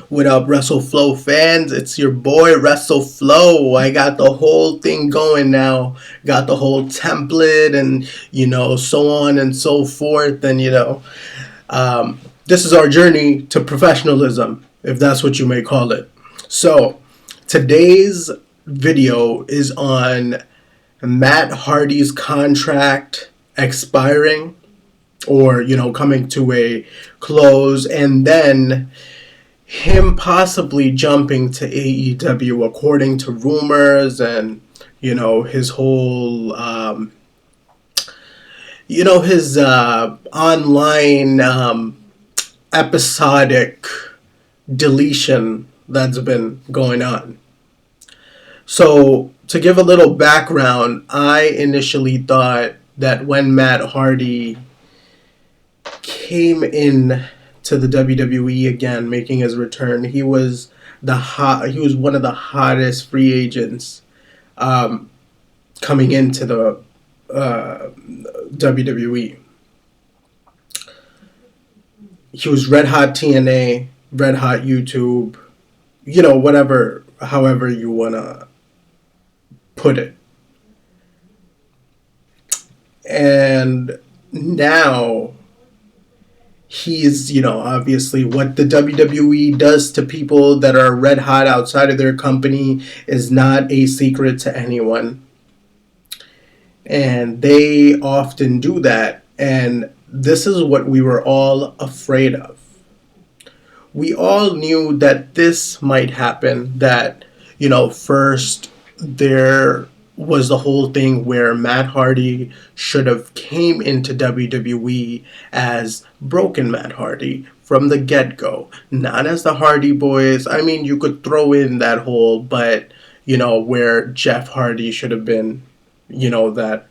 What up, WrestleFlow fans? It's your boy WrestleFlow. I got the whole thing going now. Got the whole template and, so on and so forth. And, this is our journey to professionalism, if that's what you may call it. So, today's video is on Matt Hardy's contract expiring or, coming to a close, and then him possibly jumping to AEW according to rumors and his whole his online episodic deletion that's been going on. So to give a little background, I initially thought that when Matt Hardy came in to the WWE again, making his return, he was one of the hottest free agents coming into the WWE. He was red hot TNA, red hot YouTube, whatever, however you wanna put it. And now he's, obviously what the WWE does to people that are red hot outside of their company is not a secret to anyone. And they often do that. And this is what we were all afraid of. We all knew that this might happen, that, first there was the whole thing where Matt Hardy should have came into WWE as Broken Matt Hardy from the get-go, not as the Hardy Boys. I mean, you could throw in that whole, but, where Jeff Hardy should have been, that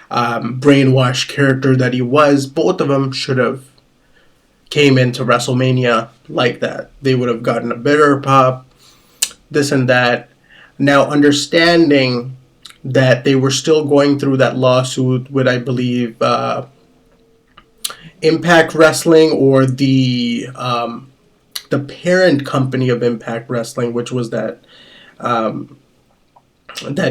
brainwashed character that he was. Both of them should have came into WrestleMania like that. They would have gotten a bigger pop, this and that. Now, understanding that they were still going through that lawsuit with, I believe, Impact Wrestling, or the parent company of Impact Wrestling, which was that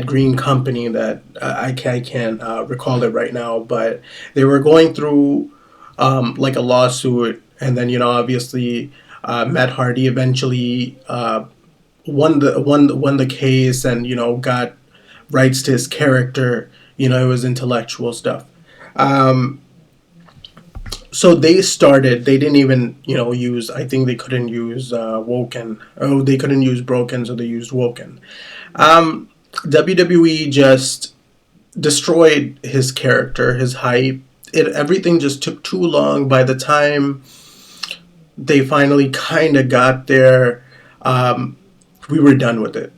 green company that I can't recall it right now, but they were going through like a lawsuit, and then obviously Matt Hardy eventually won the case, and got rights to his character. It was intellectual stuff. So they didn't even use, I think they couldn't use Woken. Oh, they couldn't use Broken, so they used Woken. WWE just destroyed his character, his hype. Everything just took too long. By the time they finally kind of got there, we were done with it.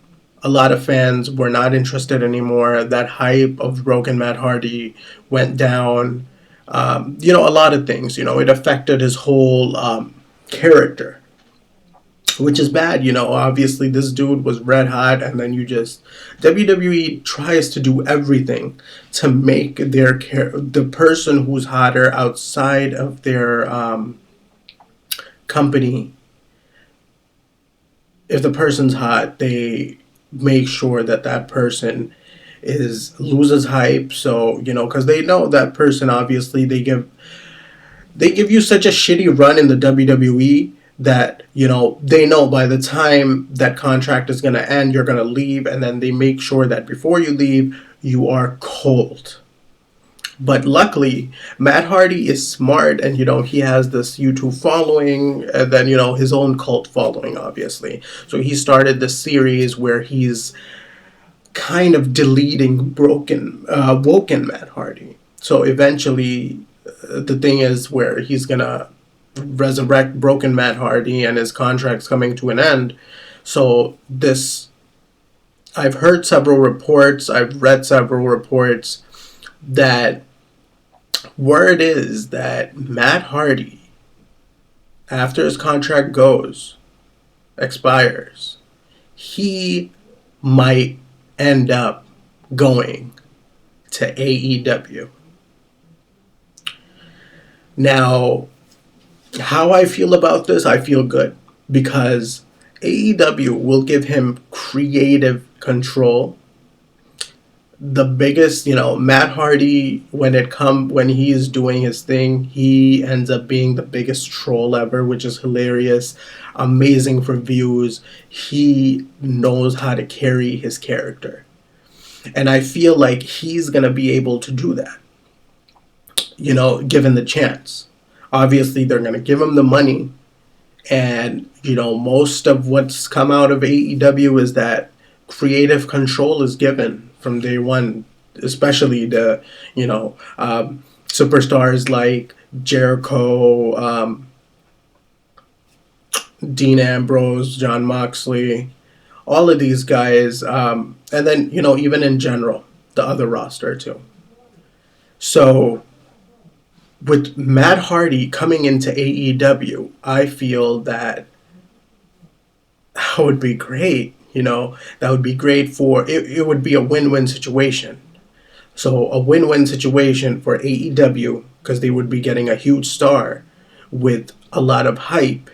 A lot of fans were not interested anymore. That hype of Broken Matt Hardy went down. A lot of things. It affected his whole character, which is bad. Obviously this dude was red hot, and then WWE tries to do everything to make the person who's hotter outside of their company. If the person's hot, they make sure that person loses hype. So because they know that person, obviously they give you such a shitty run in the WWE that they know by the time that contract is going to end, you're going to leave, and then they make sure that before you leave, you are cold. But luckily, Matt Hardy is smart, and he has this YouTube following, and then his own cult following, obviously. So he started this series where he's kind of deleting Woken Matt Hardy. So eventually, the thing is where he's gonna resurrect Broken Matt Hardy, and his contract's coming to an end. So I've heard several reports, I've read several reports that word is that Matt Hardy, after his contract expires, he might end up going to AEW. Now, how I feel about this, I feel good. because AEW will give him creative control. The biggest, Matt Hardy, when he's doing his thing, he ends up being the biggest troll ever, which is hilarious, amazing for views. He knows how to carry his character, and I feel like he's gonna be able to do that, given the chance. Obviously, they're gonna give him the money, and most of what's come out of AEW is that creative control is given from day one, especially the superstars like Jericho, Dean Ambrose, John Moxley, all of these guys, and then even in general the other roster too. So with Matt Hardy coming into AEW, I feel that would be great. That would be great for it. It would be a win-win situation. So a win-win situation for AEW because they would be getting a huge star with a lot of hype.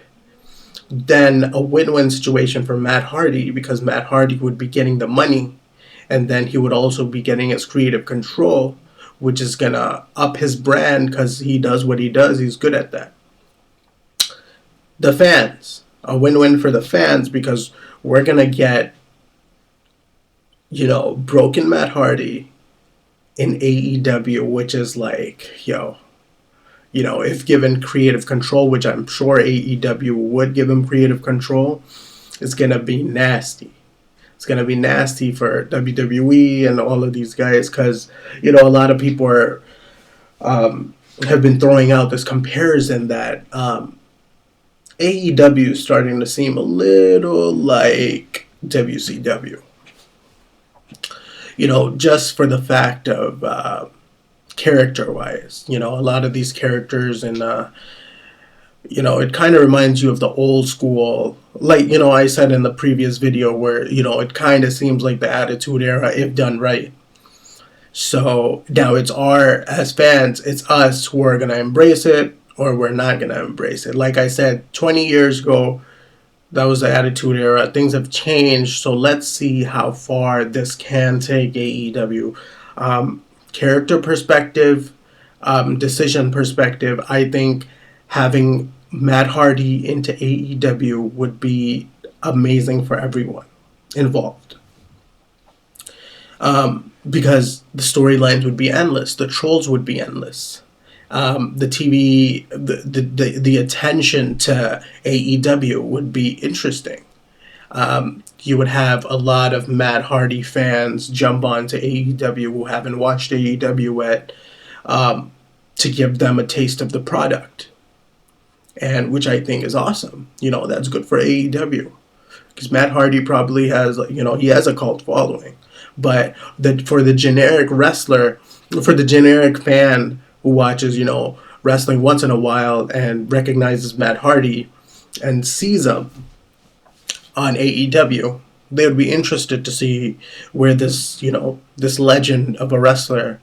Then a win-win situation for Matt Hardy because Matt Hardy would be getting the money, and then he would also be getting his creative control, which is gonna up his brand because he does what he does. He's good at that. The fans, a win-win for the fans because we're gonna get, broken Matt Hardy in AEW, which is like, if given creative control, which I'm sure AEW would give him creative control, it's gonna be nasty. It's gonna be nasty for WWE and all of these guys because a lot of people have been throwing out this comparison that AEW is starting to seem a little like WCW. Just for the fact of character-wise. A lot of these characters and, it kind of reminds you of the old school, like, I said in the previous video where, it kind of seems like the Attitude Era if done right. So now as fans, it's us who are going to embrace it or we're not going to embrace it. Like I said, 20 years ago, that was the Attitude Era. Things have changed, so let's see how far this can take AEW. Character perspective, decision perspective, I think having Matt Hardy into AEW would be amazing for everyone involved. Because the storylines would be endless, the trolls would be endless. The TV, the attention to AEW would be interesting. You would have a lot of Matt Hardy fans jump onto AEW who haven't watched AEW yet, to give them a taste of the product, and which I think is awesome. That's good for AEW because Matt Hardy probably has, he has a cult following, but for the generic wrestler, for the generic fan who watches, wrestling once in a while and recognizes Matt Hardy and sees him on AEW, they would be interested to see where this legend of a wrestler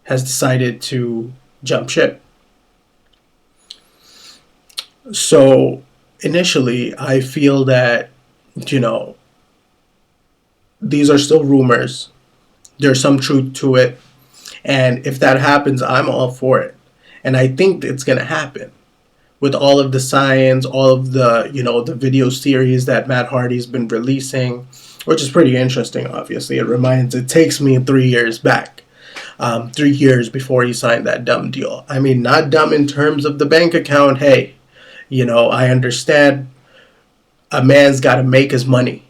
has decided to jump ship. So initially, I feel that, these are still rumors. There's some truth to it. And if that happens, I'm all for it. And I think it's going to happen. With all of the science, all of the, the video series that Matt Hardy's been releasing, which is pretty interesting, obviously. It takes me 3 years back. 3 years before he signed that dumb deal. I mean, not dumb in terms of the bank account. Hey, I understand a man's got to make his money.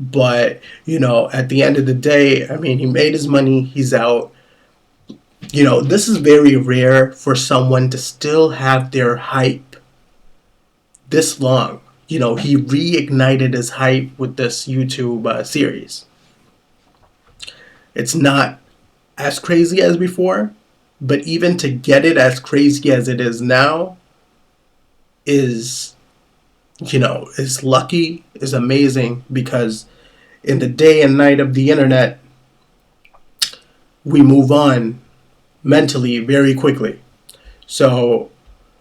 But, at the end of the day, I mean, he made his money. He's out. This is very rare for someone to still have their hype this long. He reignited his hype with this YouTube series. It's not as crazy as before, but even to get it as crazy as it is now is lucky, is amazing, because in the day and night of the internet, we move on mentally very quickly. So,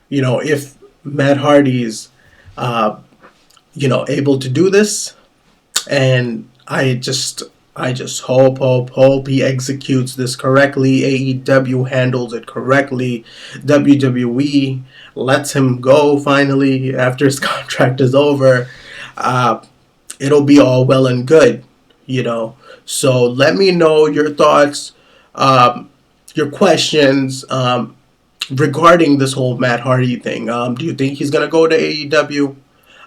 if Matt Hardy's able to do this. And I just hope he executes this correctly. AEW handles it correctly. WWE lets him go finally after his contract is over. Uh, it'll be all well and good, you know. So let me know your thoughts, your questions regarding this whole Matt Hardy thing. Do you think he's gonna go to AEW?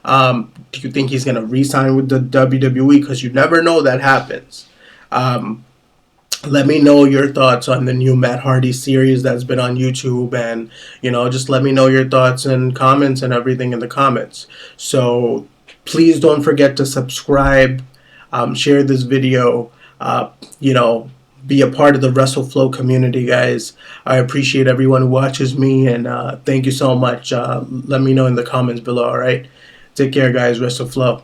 Do you think he's gonna re-sign with the WWE? Because you never know, that happens. Um, Let me know your thoughts on the new Matt Hardy series that's been on YouTube, and just let me know your thoughts and comments and everything in the comments. So please don't forget to subscribe, share this video, you know, be a part of the WrestleFlow community, guys. I appreciate everyone who watches me, and thank you so much. Let me know in the comments below, all right? Take care, guys. WrestleFlow.